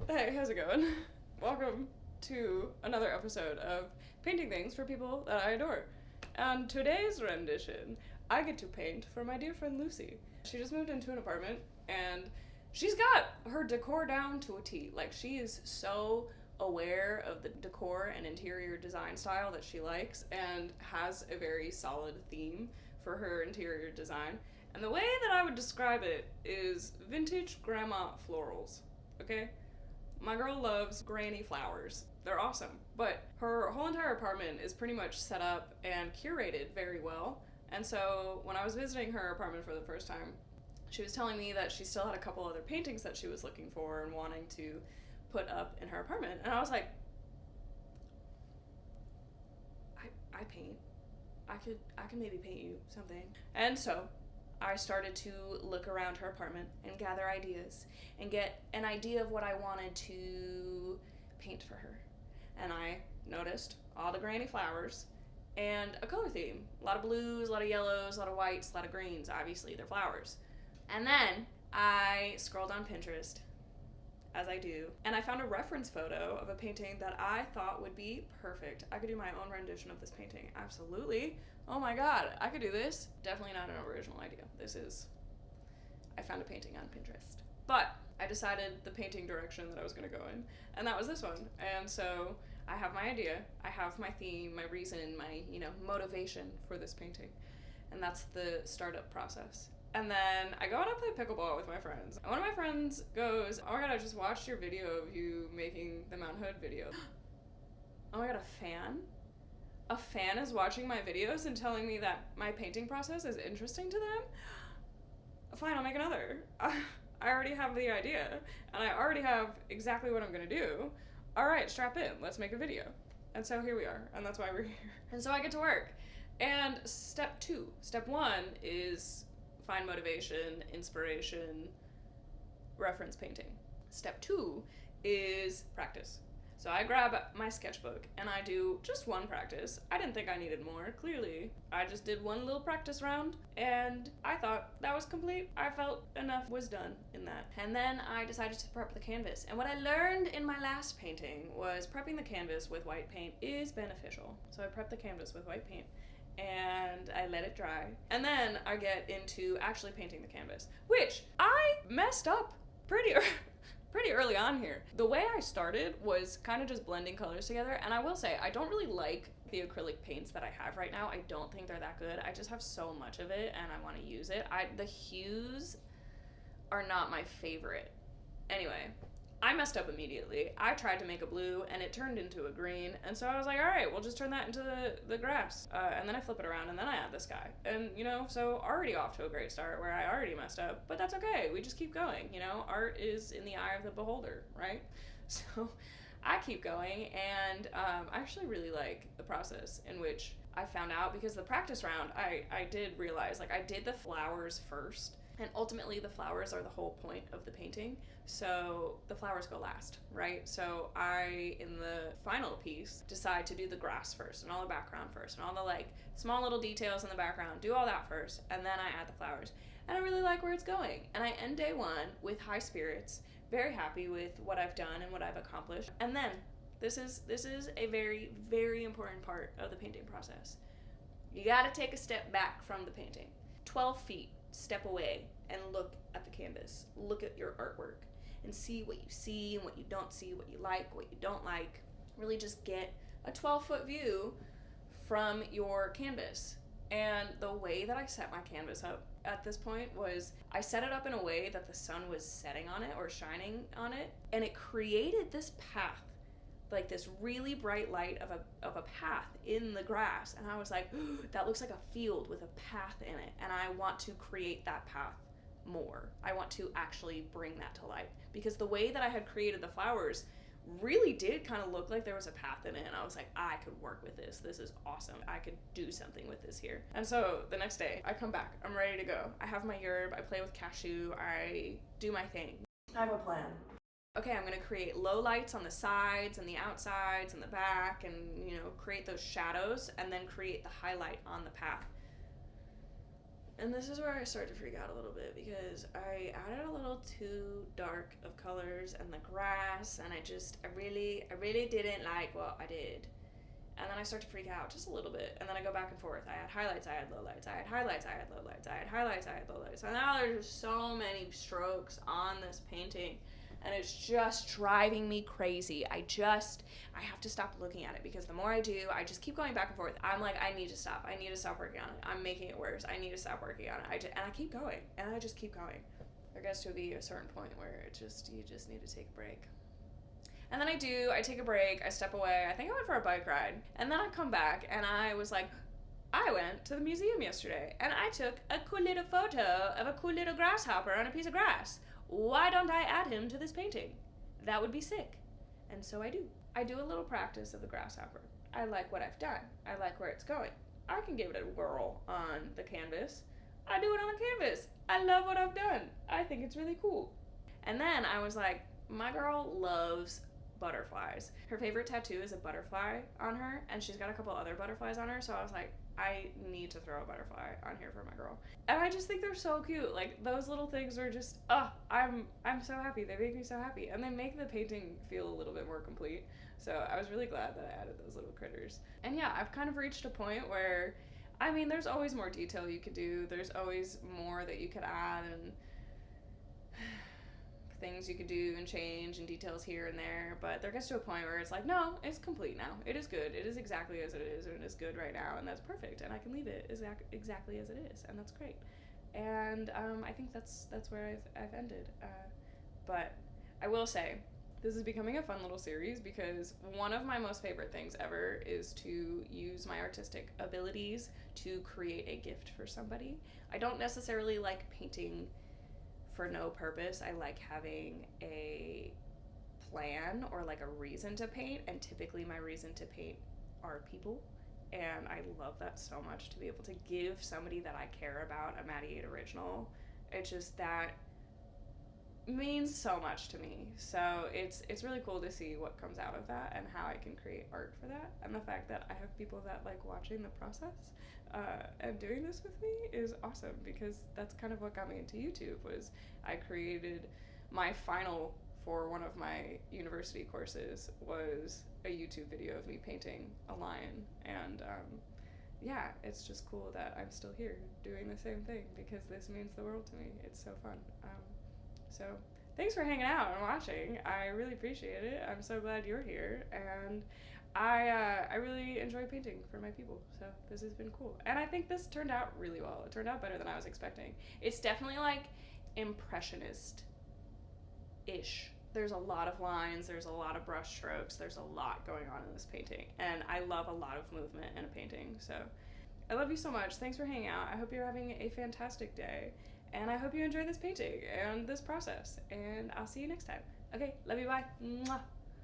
Hey, how's it going? Welcome to another episode of Painting Things for People That I Adore. And today's rendition, I get to paint for my dear friend Lucy. She just moved into an apartment and she's got her decor down to a T. Like, she is so aware of the decor and interior design style that she likes and has a very solid theme for her interior design. And the way that I would describe it is vintage grandma florals, okay? My girl loves granny flowers. They're awesome. But her whole entire apartment is pretty much set up and curated very well. And so when I was visiting her apartment for the first time, she was telling me that she still had a couple other paintings that she was looking for and wanting to put up in her apartment. And I was like, I paint. I could maybe paint you something. And so I started to look around her apartment and gather ideas and get an idea of what I wanted to paint for her. And I noticed all the granny flowers and a color theme. A lot of blues, a lot of yellows, a lot of whites, a lot of greens. Obviously, they're flowers. And then I scrolled on Pinterest, as I do, and I found a reference photo of a painting that I thought would be perfect. I could do my own rendition of this painting. Absolutely. Oh my god, I could do this. Definitely not an original idea. I found a painting on Pinterest. But I decided the painting direction that I was going to go in, and that was this one. And so I have my idea, I have my theme, my reason, my, motivation for this painting. And that's the startup process. And then I go out and play pickleball with my friends. And one of my friends goes, "Oh my god, I just watched your video of you making the Mount Hood video." Oh my god, a fan? A fan is watching my videos and telling me that my painting process is interesting to them? Fine, I'll make another. I already have the idea, and I already have exactly what I'm gonna do. Alright, strap in, let's make a video. And so here we are, and that's why we're here. And so I get to work. And step one is find motivation, inspiration, reference painting. Step 2 is practice. So I grab my sketchbook and I do just one practice. I didn't think I needed more, clearly. I just did one little practice round and I thought that was complete. I felt enough was done in that. And then I decided to prep the canvas. And what I learned in my last painting was prepping the canvas with white paint is beneficial. So I prepped the canvas with white paint and I let it dry. And then I get into actually painting the canvas, which I messed up pretty early on here. The way I started was kind of just blending colors together, and I will say, I don't really like the acrylic paints that I have right now. I don't think they're that good. I just have so much of it, and I want to use it. The hues are not my favorite. Anyway, I messed up immediately. I tried to make a blue, and it turned into a green, and so I was like, alright, we'll just turn that into the grass. And then I flip it around, and then I add the sky. And, so already off to a great start where I already messed up, but that's okay. We just keep going, Art is in the eye of the beholder, right? So I keep going, and I actually really like the process in which I found out, because the practice round, I did realize, I did the flowers first, and ultimately the flowers are the whole point of the painting. So the flowers go last, right? So I, in the final piece, decide to do the grass first and all the background first and all the small little details in the background, do all that first, and then I add the flowers. And I really like where it's going. And I end day one with high spirits, very happy with what I've done and what I've accomplished. And then this is a very, very important part of the painting process. You gotta take a step back from the painting. 12 feet, step away and look at the canvas. Look at your artwork and see what you see and what you don't see, what you like, what you don't like. Really just get a 12-foot view from your canvas. And the way that I set my canvas up at this point was I set it up in a way that the sun was setting on it or shining on it, and it created this path, this really bright light of a path in the grass. And I was like, ooh, that looks like a field with a path in it, and I want to create that path more. I want to actually bring that to life, because the way that I had created the flowers really did kind of look like there was a path in it, and I was like, I could work with this. This is awesome. I could do something with this here. And so the next day I come back, I'm ready to go. I have my yerb, I play with cashew, I do my thing. I have a plan. Okay, I'm gonna create low lights on the sides and the outsides and the back, and create those shadows, and then create the highlight on the path. And this is where I start to freak out a little bit because I added a little too dark of colors and the grass, and I really didn't like what I did. And then I start to freak out just a little bit, and then I go back and forth. I add highlights, I add lowlights, I add highlights, I add lowlights, I add highlights, I add lowlights. And now there's just so many strokes on this painting, and it's just driving me crazy. I have to stop looking at it because the more I do, I just keep going back and forth. I'm like, I need to stop working on it. I'm making it worse. I need to stop working on it. And I keep going, and I just keep going. There gets to be a certain point where you just need to take a break. And then I take a break, I step away, I think I went for a bike ride, and then I come back and I was like, I went to the museum yesterday and I took a cool little photo of a cool little grasshopper on a piece of grass. Why don't I add him to this painting? That would be sick. And so I do. I do a little practice of the grasshopper. I like what I've done. I like where it's going. I can give it a whirl on the canvas. I do it on the canvas. I love what I've done. I think it's really cool. And then I was like, my girl loves butterflies. Her favorite tattoo is a butterfly on her, and she's got a couple other butterflies on her, so I was like, I need to throw a butterfly on here for my girl. And I just think they're so cute. Like, those little things are just, I'm so happy. They make me so happy. And they make the painting feel a little bit more complete. So I was really glad that I added those little critters. And yeah, I've kind of reached a point where, I mean, there's always more detail you could do. There's always more that you could add, and things you could do and change and details here and there, but there gets to a point where it's like, no, it's complete now. It is good. It is exactly as it is, and it is good right now, and that's perfect, and I can leave it exactly as it is, and that's great. And I think that's where I've ended. But I will say, this is becoming a fun little series because one of my most favorite things ever is to use my artistic abilities to create a gift for somebody. I don't necessarily like painting for no purpose. I like having a plan or like a reason to paint, and typically my reason to paint are people, and I love that so much, to be able to give somebody that I care about a Matty 8 original. It's just, that means so much to me. So it's really cool to see what comes out of that and how I can create art for that, and the fact that I have people that like watching the process and doing this with me is awesome, because that's kind of what got me into YouTube. Was I created my final for one of my university courses was a YouTube video of me painting a lion, and yeah, it's just cool that I'm still here doing the same thing, because this means the world to me. It's so fun. So thanks for hanging out and watching. I really appreciate it. I'm so glad you're here, and I really enjoy painting for my people, so this has been cool. And I think this turned out really well. It turned out better than I was expecting. It's definitely like impressionist-ish. There's a lot of lines, there's a lot of brush strokes, there's a lot going on in this painting, and I love a lot of movement in a painting. So I love you so much. Thanks for hanging out. I hope you're having a fantastic day, and I hope you enjoy this painting and this process, and I'll see you next time. Okay, love you, bye. Mwah.